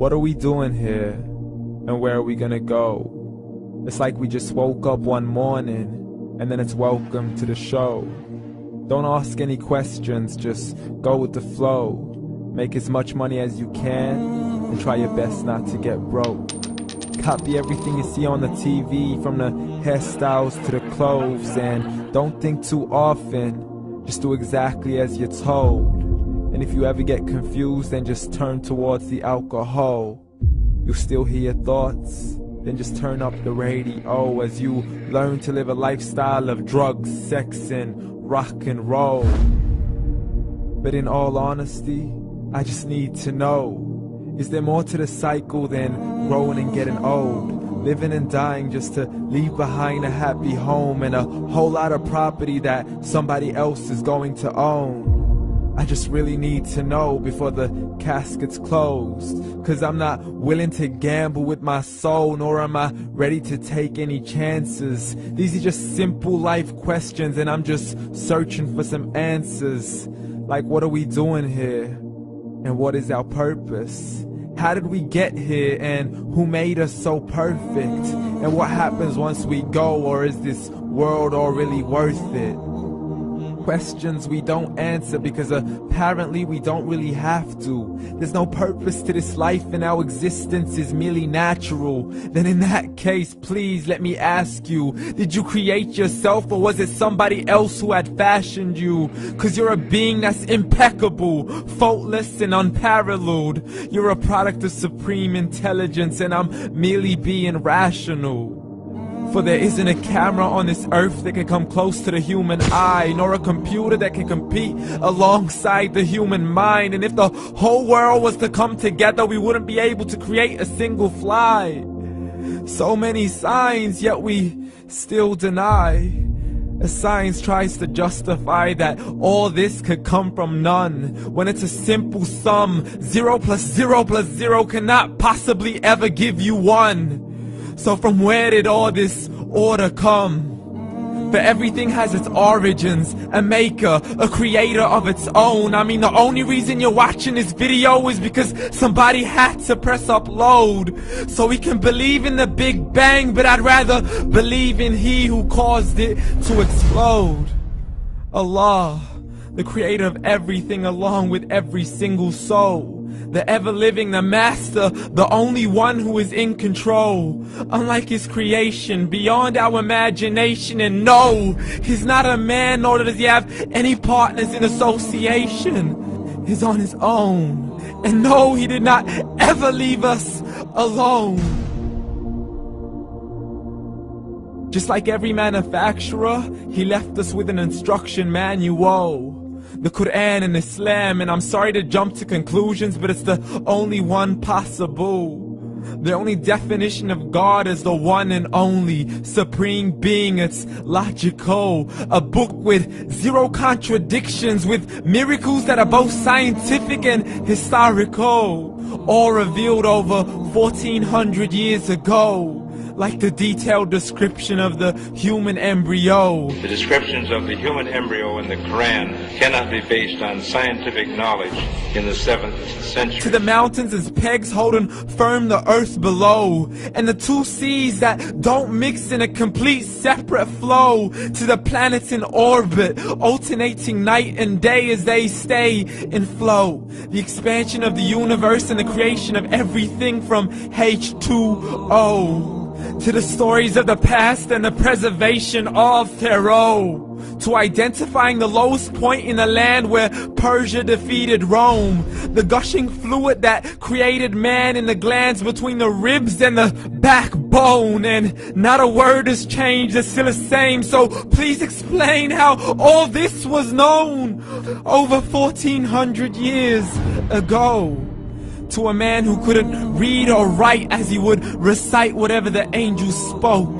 What are we doing here? And where are we gonna go? It's like we just woke up one morning and then it's welcome to the show. Don't ask any questions, just go with the flow. Make as much money as you can and try your best not to get broke. Copy everything you see on the TV, from the hairstyles to the clothes, and don't think too often, just do exactly as you're told. And if you ever get confused, then just turn towards the alcohol. You'll still hear your thoughts, then just turn up the radio as you learn to live a lifestyle of drugs, sex, and rock and roll. But in all honesty, I just need to know, is there more to the cycle than growing and getting old? Living and dying just to leave behind a happy home and a whole lot of property that somebody else is going to own. I just really need to know before the casket's closed, 'cause I'm not willing to gamble with my soul, nor am I ready to take any chances. These are just simple life questions and I'm just searching for some answers. Like, what are we doing here? And what is our purpose? How did we get here, and who made us so perfect? And what happens once we go, or is this world all really worth it? Questions we don't answer because apparently we don't really have to. There's no purpose to this life and our existence is merely natural. Then in that case, please let me ask you, did you create yourself, or was it somebody else who had fashioned you? 'Cause you're a being that's impeccable, faultless and unparalleled. You're a product of supreme intelligence and I'm merely being rational. For there isn't a camera on this earth that can come close to the human eye, nor a computer that can compete alongside the human mind. And if the whole world was to come together, we wouldn't be able to create a single fly. So many signs, yet we still deny. As science tries to justify that all this could come from none, when it's a simple sum. 0 plus 0 plus 0 cannot possibly ever give you 1. So from where did all this order come? For everything has its origins, a maker, a creator of its own. I mean, the only reason you're watching this video is because somebody had to press upload. So we can believe in the Big Bang, but I'd rather believe in He who caused it to explode. Allah, the creator of everything along with every single soul. The ever-living, the master, the only one who is in control. Unlike his creation, beyond our imagination. And no, he's not a man, nor does he have any partners in association. He's on his own. And no, he did not ever leave us alone. Just like every manufacturer, he left us with an instruction manual. The Quran and Islam, and I'm sorry to jump to conclusions, but it's the only one possible. The only definition of God is the one and only supreme being. It's logical, a book with 0 contradictions, with miracles that are both scientific and historical, all revealed over 1400 years ago. Like the detailed description of the human embryo. The descriptions of the human embryo in the Quran cannot be based on scientific knowledge in the 7th century. To the mountains as pegs holding firm the earth below, and the 2 seas that don't mix in a complete separate flow. To the planets in orbit, alternating night and day as they stay in flow. The expansion of the universe and the creation of everything from H2O. To the stories of the past and the preservation of Pharaoh. To identifying the lowest point in the land where Persia defeated Rome. The gushing fluid that created man in the glands between the ribs and the backbone. And not a word has changed, it's still the same. So please explain how all this was known over 1400 years ago. To a man who couldn't read or write, as he would recite whatever the angels spoke.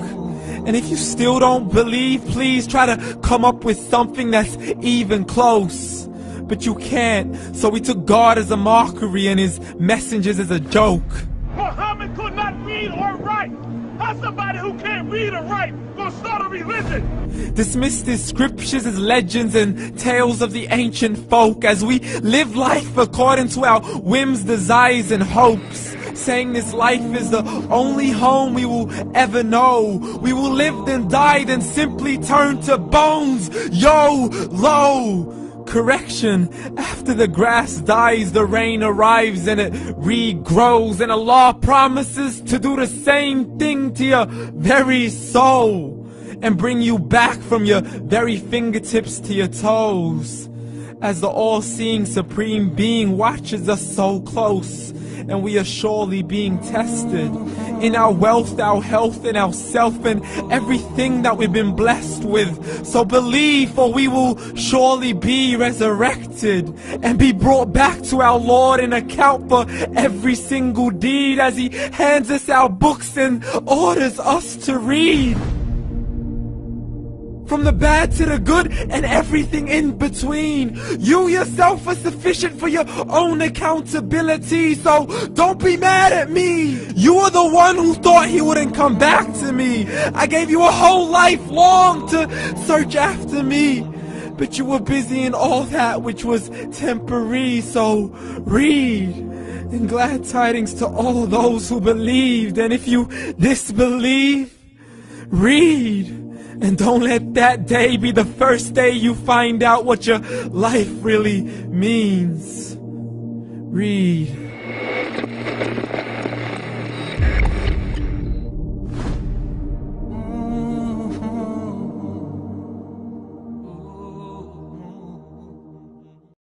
And if you still don't believe, please try to come up with something that's even close. But you can't, so we took God as a mockery and his messengers as a joke. Muhammad could not read or write. How's somebody who can't read or write gonna start a religion? Dismissed his scriptures as legends and tales of the ancient folk, as we live life according to our whims, desires, and hopes. saying this life is the only home we will ever know. We will live then die, then simply turn to bones. YOLO! Correction, after the grass dies, the rain arrives and it regrows, and Allah promises to do the same thing to your very soul and bring you back from your very fingertips to your toes, as the all-seeing supreme being watches us so close, and we are surely being tested in our wealth, our health, and our self, and everything that we've been blessed with. So believe, for we will surely be resurrected and be brought back to our Lord and account for every single deed, as He hands us our books and orders us to read. From the bad to the good and everything in between. You yourself are sufficient for your own accountability, so don't be mad at me. You are the one who thought He wouldn't come back to me. I gave you a whole life long to search after me, but you were busy in all that which was temporary. So read, and glad tidings to all those who believed. And if you disbelieve, read. And don't let that day be the first day you find out what your life really means. Read.